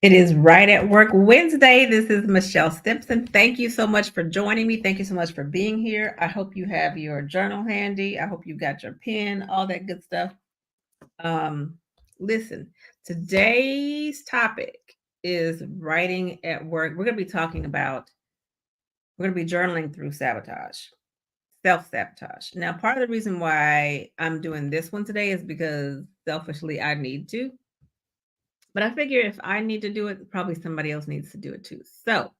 It is Right at Work Wednesday. This is Michelle Stimpson. Thank you so much for joining me. Thank you so much for being here. I hope you have your journal handy. I hope you got your pen, all that good stuff. Um, Listen, today's topic is writing at work. We're going to be journaling through sabotage, self sabotage. Now, part of the reason why I'm doing this one today is because selfishly I need to. But I figure if I need to do it, probably somebody else needs to do it too. So,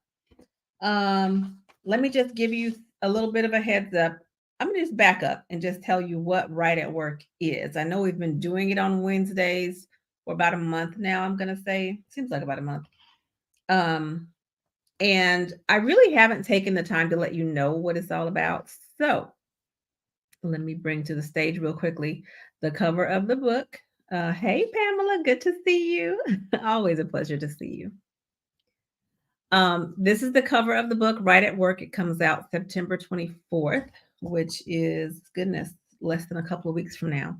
let me just give you a little bit of a heads up. I'm gonna just back up and just tell you what Right at Work is. I know we've been doing it on Wednesdays for about a month now. I'm gonna say seems like about a month. Um, and I really haven't taken the time to let you know what it's all about. So let me bring to the stage real quickly the cover of the book. Hey, Pamela, good to see you. Always a pleasure to see you. This is the cover of the book, Right at Work. It comes out September 24th, which is, goodness, less than a couple of weeks from now.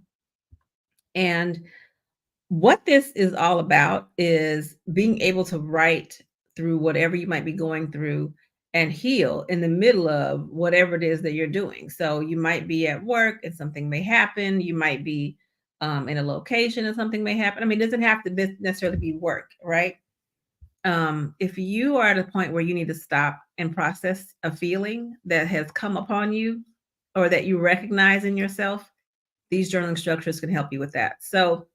And what this is all about is being able to write through whatever you might be going through and heal in the middle of whatever it is that you're doing. So you might be at work and something may happen. You might be in a location and something may happen. I mean, it doesn't have to necessarily be work, right? If you are at a point where you need to stop and process a feeling that has come upon you or that you recognize in yourself, these journaling structures can help you with that. So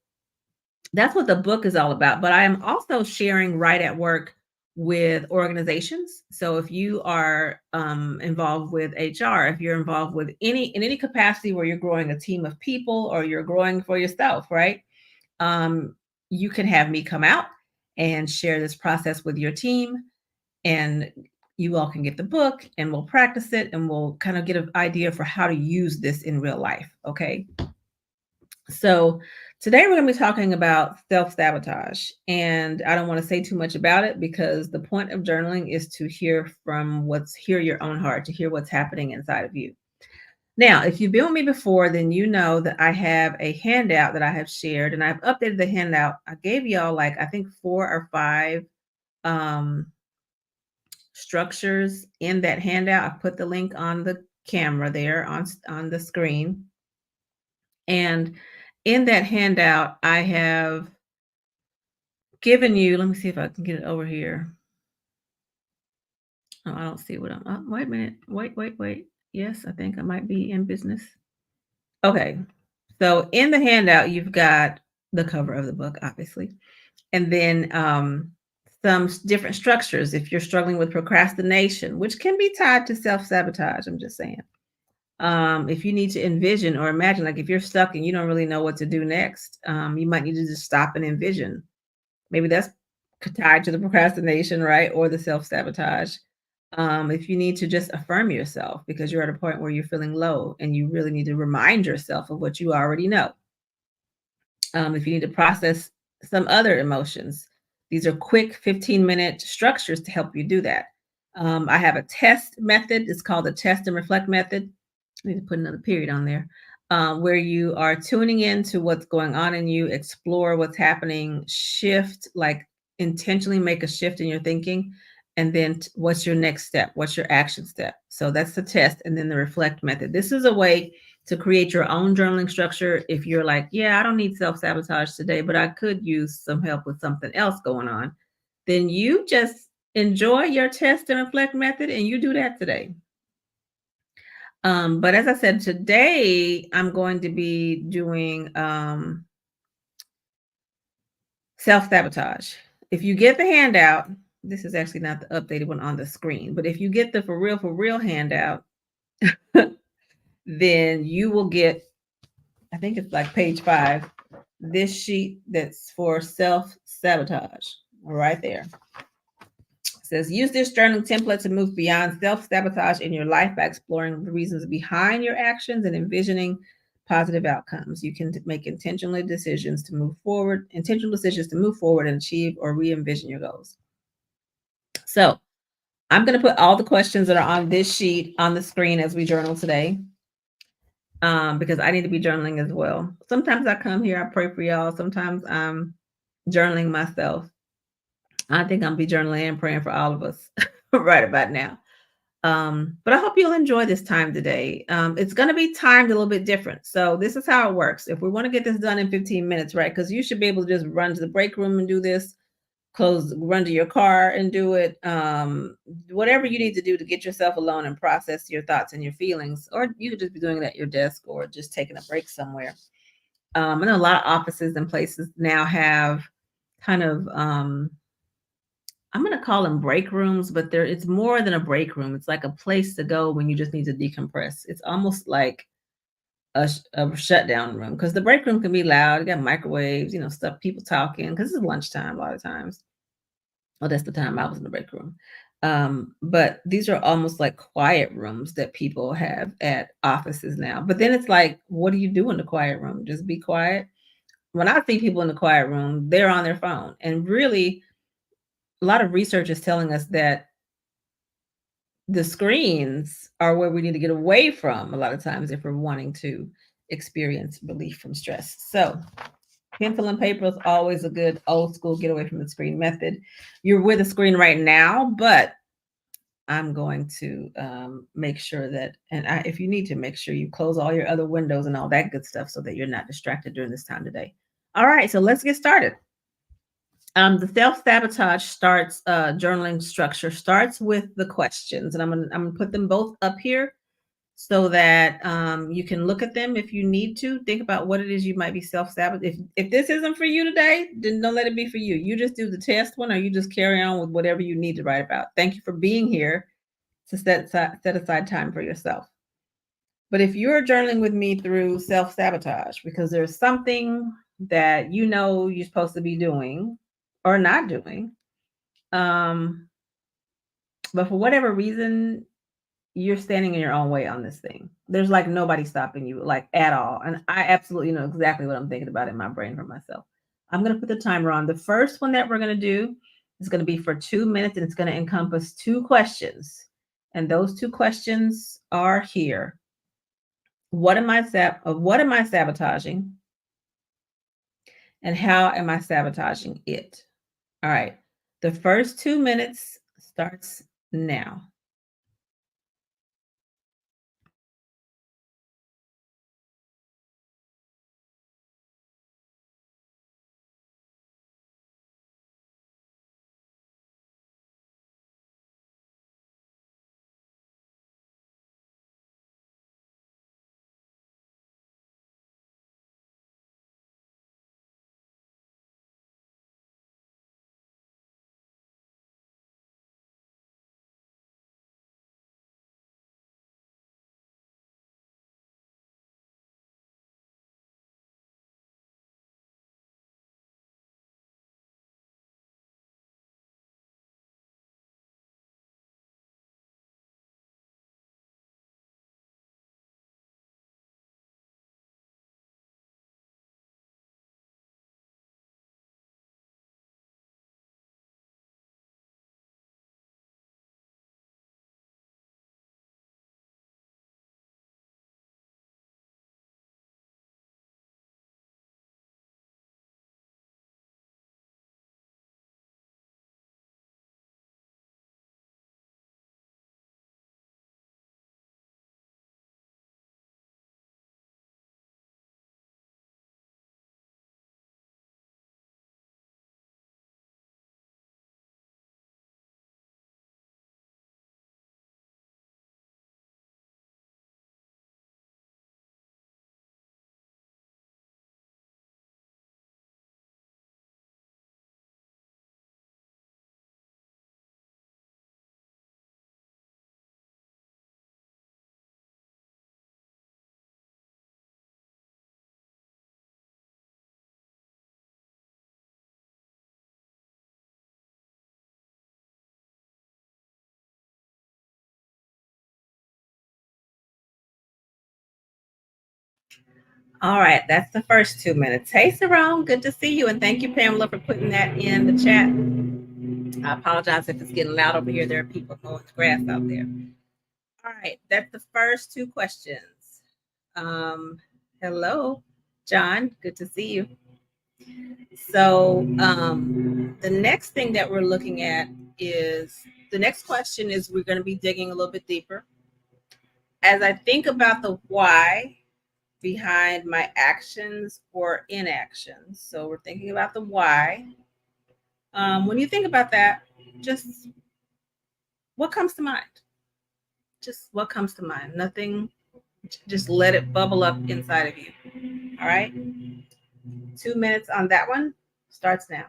that's what the book is all about. But I am also sharing Right at Work with organizations. So if you are involved with HR, if you're involved with any capacity where you're growing a team of people or you're growing for yourself, right? Um, you can have me come out and share this process with your team, and you all can get the book and we'll practice it and we'll kind of get an idea for how to use this in real life. Okay. So today we're going to be talking about self sabotage. And I don't want to say too much about it because the point of journaling is to hear your own heart, to hear what's happening inside of you. Now, if you've been with me before, then you know that I have a handout that I have shared, and I've updated the handout. I gave y'all like I think 4 or 5 um, structures in that handout. I put the link on the camera there on the screen, and in that handout, I have given you. Let me see if I can get it over here. Oh, I don't see what I'm. Oh, wait a minute. Wait. Yes, I think I might be in business. Okay. So in the handout, you've got the cover of the book, obviously, and then some different structures. If you're struggling with procrastination, which can be tied to self sabotage, I'm just saying. If you need to envision or imagine, like if you're stuck and you don't really know what to do next, you might need to just stop and envision. Maybe that's tied to the procrastination, right? Or the self sabotage. If you need to just affirm yourself because you're at a point where you're feeling low and you really need to remind yourself of what you already know. If you need to process some other emotions, these are quick 15-minute structures to help you do that. I have a test method. It's called the test and reflect method. I need to put another period on there. Where you are tuning into what's going on in you, explore what's happening, shift, like intentionally make a shift in your thinking. And then what's your next step? What's your action step? So that's the test. And then the reflect method. This is a way to create your own journaling structure. If you're like, yeah, I don't need self sabotage today, but I could use some help with something else going on, then you just enjoy your test and reflect method and you do that today. But as I said, today I'm going to be doing self sabotage. If you get the handout, this is actually not the updated one on the screen, but if you get the for real handout, then you will get, I think it's like page 5, this sheet that's for self sabotage right there. It says use this journaling template to move beyond self sabotage in your life by exploring the reasons behind your actions and envisioning positive outcomes. You can make intentional decisions to move forward and achieve or re envision your goals. So I'm going to put all the questions that are on this sheet on the screen as we journal today. Because I need to be journaling as well. Sometimes I come here, I pray for y'all. Sometimes I'm journaling myself. I think I'm be journaling and praying for all of us right about now. But I hope you'll enjoy this time today. It's going to be timed a little bit different. So this is how it works. If we want to get this done in 15 minutes, right? Because you should be able to just run to the break room and do this, run to your car and do it. Whatever you need to do to get yourself alone and process your thoughts and your feelings, or you could just be doing it at your desk or just taking a break somewhere. I know a lot of offices and places now have kind of I'm gonna call them break rooms, but it's more than a break room. It's like a place to go when you just need to decompress. It's almost like a shutdown room because the break room can be loud. You got microwaves, stuff, people talking because it's lunchtime a lot of times. Well, that's the time I was in the break room. But these are almost like quiet rooms that people have at offices now. But then it's like, what do you do in the quiet room? Just be quiet. When I see people in the quiet room, they're on their phone. And really, a lot of research is telling us that the screens are where we need to get away from a lot of times if we're wanting to experience relief from stress. So, pencil and paper is always a good old school get away from the screen method. You're with a screen right now, but I'm going to make sure that, if you need to, make sure you close all your other windows and all that good stuff so that you're not distracted during this time today. All right, so let's get started. The self-sabotage journaling structure starts with the questions, and I'm gonna put them both up here so that you can look at them if you need to. Think about what it is you might be self-sabotaging. If this isn't for you today, then don't let it be for you. You just do the test one, or you just carry on with whatever you need to write about. Thank you for being here to set aside time for yourself. But if you're journaling with me through self-sabotage because there's something that you're supposed to be doing or not doing, um, but for whatever reason, you're standing in your own way on this thing. There's like nobody stopping you, like at all. And I absolutely know exactly what I'm thinking about in my brain for myself. I'm going to put the timer on. The first one that we're going to do is going to be for 2 minutes, and it's going to encompass two questions. And those two questions are here. What am I sabotaging? And how am I sabotaging it? All right. The first 2 minutes starts now. All right, that's the first 2 minutes. Hey, Sarone, good to see you. And thank you, Pamela, for putting that in the chat. I apologize if it's getting loud over here. There are people mowing the grass out there. All right, that's the first two questions. Hello, John. Good to see you. So, The next thing that we're looking at is the next question is we're going to be digging a little bit deeper. As I think about the why behind my actions or inactions, so we're thinking about the why. When you think about that, just what comes to mind? Just what comes to mind? Nothing, just let it bubble up inside of you. All right. 2 minutes on that one starts now.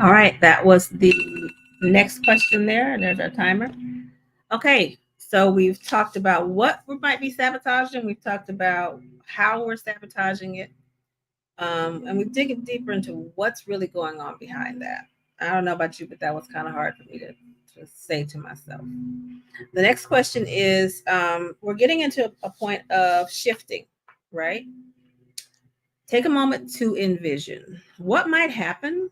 All right, that was the next question there. There's our timer. Okay, so we've talked about what we might be sabotaging. We've talked about how we're sabotaging it. And we're digging deeper into what's really going on behind that. I don't know about you, but that was kind of hard for me to say to myself. The next question is we're getting into a point of shifting, right? Take a moment to envision what might happen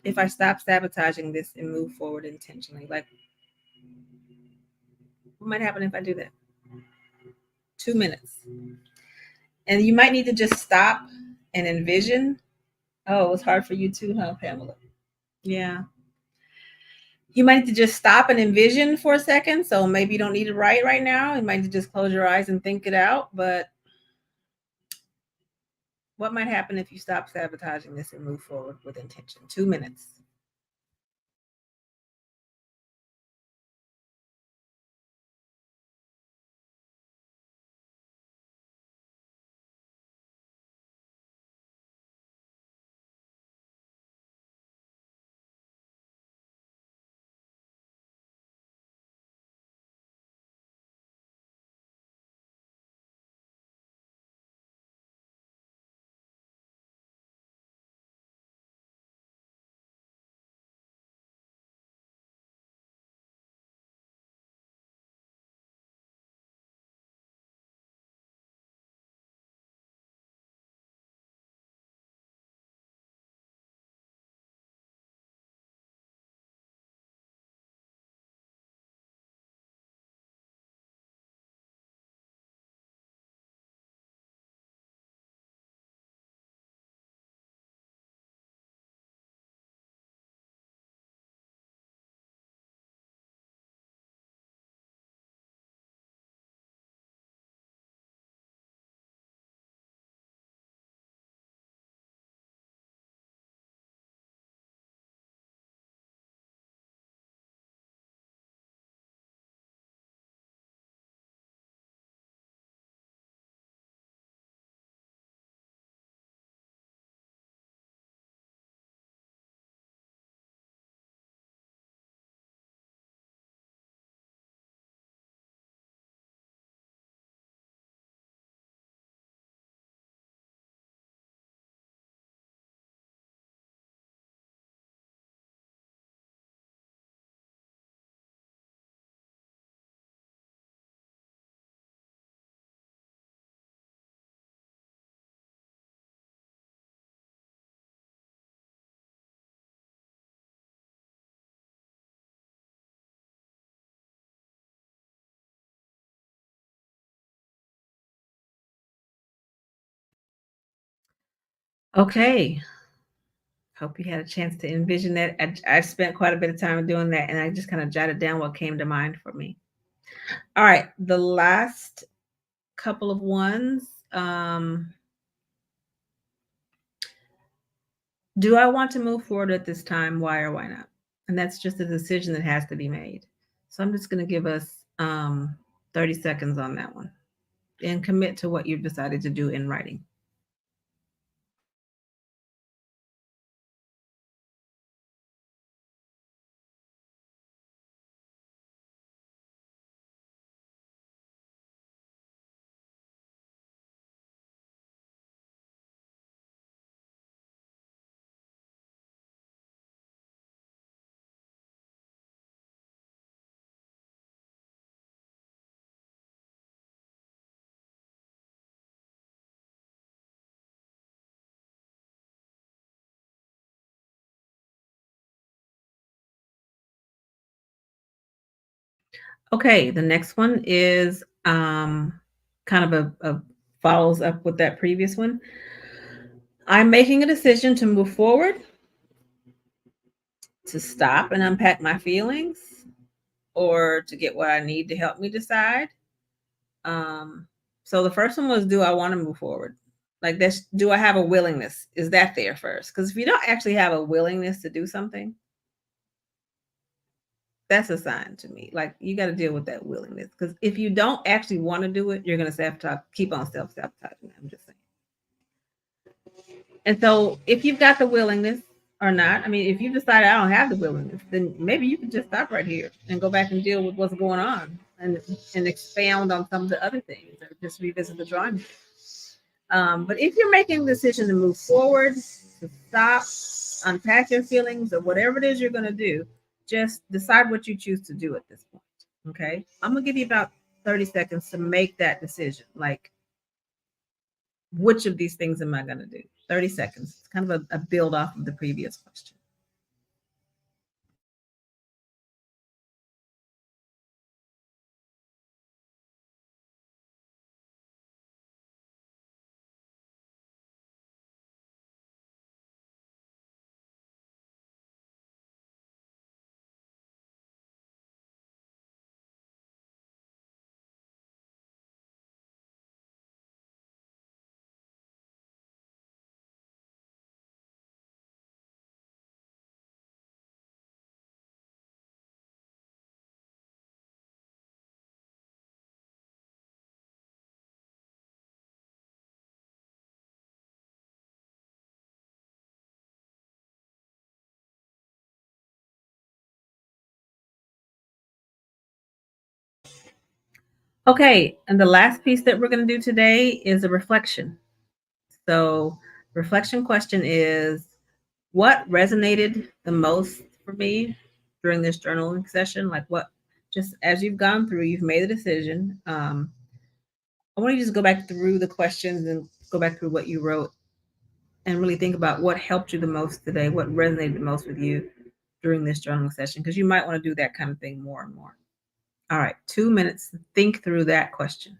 if I stop sabotaging this and move forward intentionally. Like, what might happen if I do that? 2 minutes. And you might need to just stop and envision. Oh, it was hard for you too, huh, Pamela? Yeah. You might need to just stop and envision for a second. So maybe you don't need to write right now. You might need to just close your eyes and think it out. But what might happen if you stop sabotaging this and move forward with intention? 2 minutes. Okay. Hope you had a chance to envision that. I spent quite a bit of time doing that, and I just kind of jotted down what came to mind for me. All right, the last couple of ones. Do I want to move forward at this time? Why or why not? And that's just a decision that has to be made. So I'm just going to give us 30 seconds on that one and commit to what you've decided to do in writing. Okay, the next one is kind of a follows up with that previous one. I'm making a decision to move forward, to stop and unpack my feelings, or to get what I need to help me decide. Um, so the first one was, do I want to move forward? Like this, do I have a willingness? Is that there first? Because if you don't actually have a willingness to do something, that's a sign to me. Like you got to deal with that willingness. Because if you don't actually want to do it, you're going to keep on self-sabotaging. I'm just saying. And so if you've got the willingness or not, I mean, if you decide I don't have the willingness, then maybe you can just stop right here and go back and deal with what's going on and expound on some of the other things or just revisit the drawing board. But if you're making the decision to move forward, to stop, unpack your feelings, or whatever it is you're going to do, just decide what you choose to do at this point. Okay. I'm going to give you about 30 seconds to make that decision. Like, which of these things am I going to do? 30 seconds. It's kind of a build off of the previous question. Okay. And the last piece that we're going to do today is a reflection. So, reflection question is, what resonated the most for me during this journaling session? Like, what, just as you've gone through, you've made a decision. I want you to just go back through the questions and go back through what you wrote and really think about what helped you the most today, what resonated the most with you during this journaling session, because you might want to do that kind of thing more and more. All right, 2 minutes to think through that question.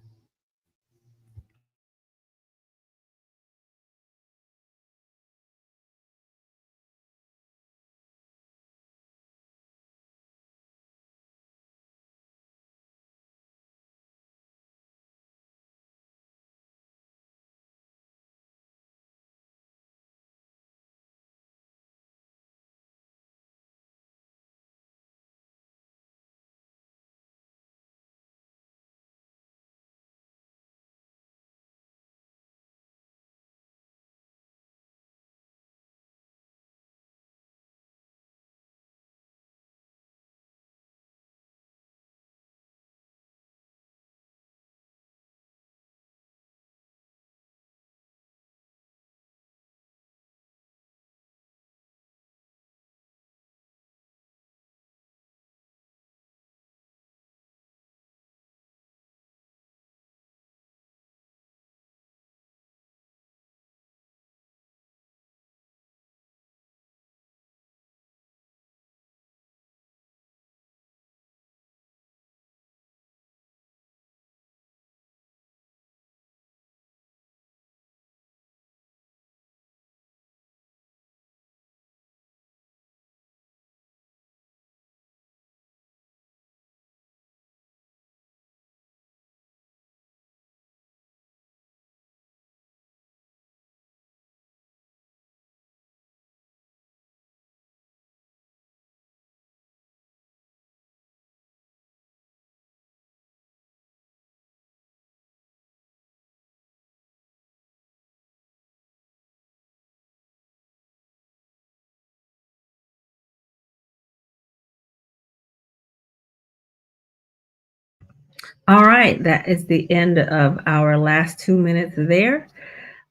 All right, that is the end of our last 2 minutes there.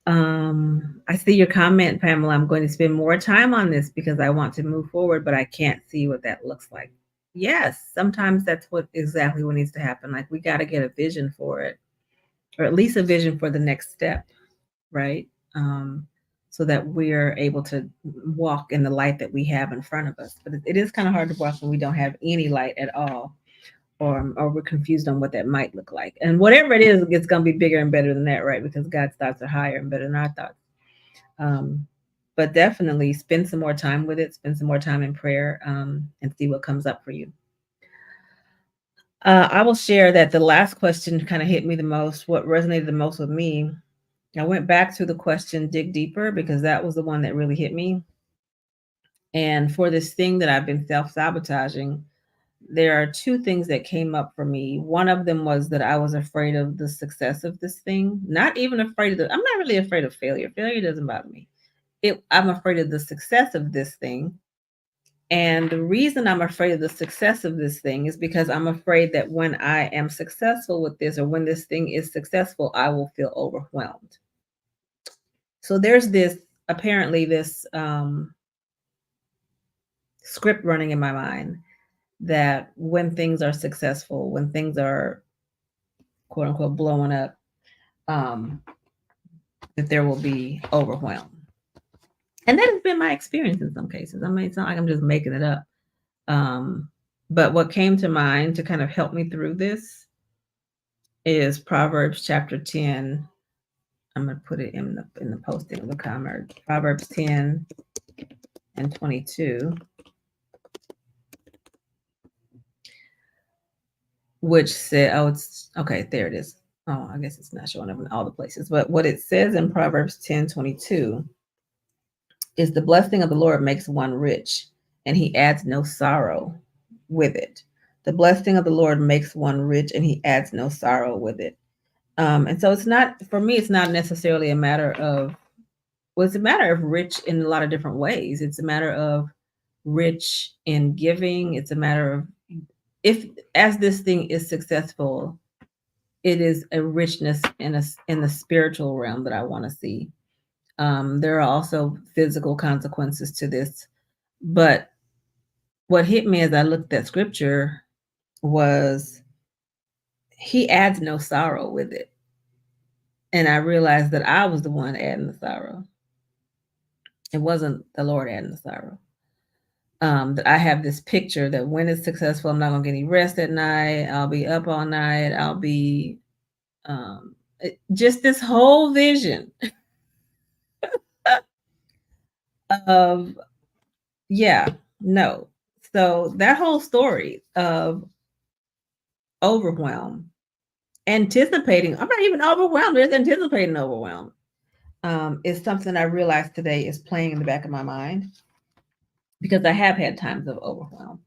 I see your comment, Pamela. I'm going to spend more time on this because I want to move forward, but I can't see what that looks like. Yes, sometimes that's what exactly what needs to happen. Like we got to get a vision for it, or at least a vision for the next step, right? Um, so that we're able to walk in the light that we have in front of us. But it is kind of hard to walk when we don't have any light at all, or we're confused on what that might look like. And whatever it is, it's going to be bigger and better than that, right? Because God's thoughts are higher and better than our thoughts. Um, but definitely spend some more time with it, spend some more time in prayer, and see what comes up for you. I will share that the last question kind of hit me the most. What resonated the most with me, I went back to the question, dig deeper, because that was the one that really hit me. And for this thing that I've been self sabotaging, there are two things that came up for me. One of them was that I was afraid of the success of this thing. Not even afraid of I'm not really afraid of failure. Failure doesn't bother me. I'm afraid of the success of this thing. And the reason I'm afraid of the success of this thing is because I'm afraid that when I am successful with this, or when this thing is successful, I will feel overwhelmed. So there's this apparently this script running in my mind that when things are successful, when things are quote unquote blowing up, um, that there will be overwhelm. And that has been my experience in some cases. I mean, it's not like I'm just making it up. Um, but what came to mind to kind of help me through this is Proverbs chapter 10. I'm going to put it in the posting of the comment. Proverbs 10 and 22, which said, oh, it's okay, there it is. Oh, I guess it's not showing up in all the places. But what it says in Proverbs 10:22 is the blessing of the Lord makes one rich, and he adds no sorrow with it. The blessing of the Lord makes one rich, and he adds no sorrow with it. And so it's not, for me, it's not necessarily a matter of, well, it's a matter of rich in a lot of different ways. It's a matter of rich in giving. It's a matter of, if as this thing is successful, it is a richness in the spiritual realm that I want to see. There are also physical consequences to this, but what hit me as I looked at scripture was he adds no sorrow with it. And I realized that I was the one adding the sorrow. It wasn't the Lord adding the sorrow. That I have this picture that when it's successful, I'm not gonna get any rest at night. I'll be up all night. I'll be just this whole vision of, yeah, no. So that whole story of overwhelm, anticipating, I'm not even overwhelmed, just anticipating overwhelm, is something I realized today is playing in the back of my mind because I have had times of overwhelm.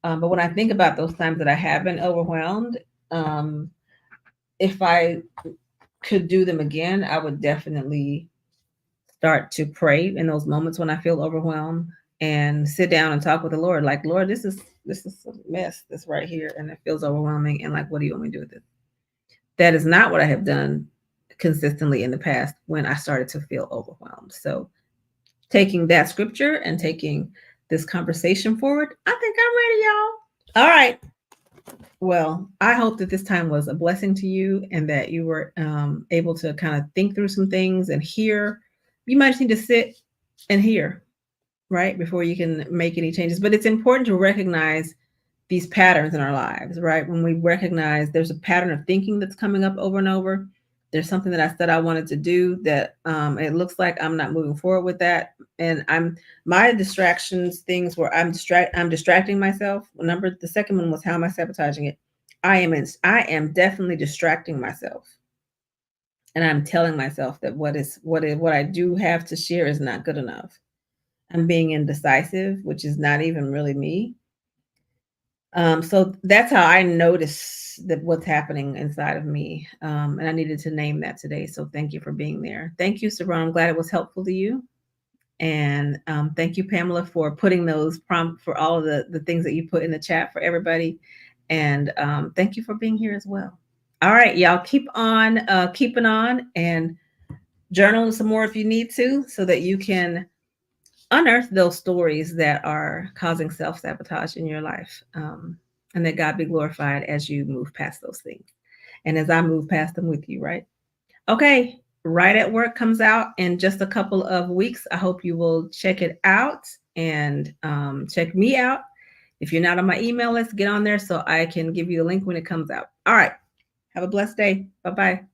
But when I think about those times that I have been overwhelmed, um, if I could do them again, I would definitely start to pray in those moments when I feel overwhelmed and sit down and talk with the Lord. Like, Lord, this is a mess that's right here, and it feels overwhelming. And like, what do you want me to do with it? That is not what I have done consistently in the past when I started to feel overwhelmed. So taking that scripture and taking this conversation forward, I think I'm ready, y'all. All right. Well, I hope that this time was a blessing to you and that you were able to kind of think through some things and hear. You might just need to sit and hear, right, before you can make any changes. But it's important to recognize these patterns in our lives, right? When we recognize there's a pattern of thinking that's coming up over and over, there's something that I said I wanted to do that it looks like I'm not moving forward with that, and my distractions, things where I'm distracting myself. The second one was, how am I sabotaging it? I am definitely distracting myself, and I'm telling myself that what I do have to share is not good enough. I'm being indecisive, which is not even really me. So that's how I notice that what's happening inside of me. And I needed to name that today. So thank you for being there. Thank you, Saron. I'm glad it was helpful to you. And thank you, Pamela, for putting those prompts for all of the things that you put in the chat for everybody. And thank you for being here as well. All right, y'all keep on keeping on and journal some more if you need to so that you can unearth those stories that are causing self-sabotage in your life, and that God be glorified as you move past those things and as I move past them with you, right? Okay, Right at Work comes out in just a couple of weeks. I hope you will check it out and check me out. If you're not on my email list, get on there so I can give you a link when it comes out. All right, have a blessed day. Bye bye.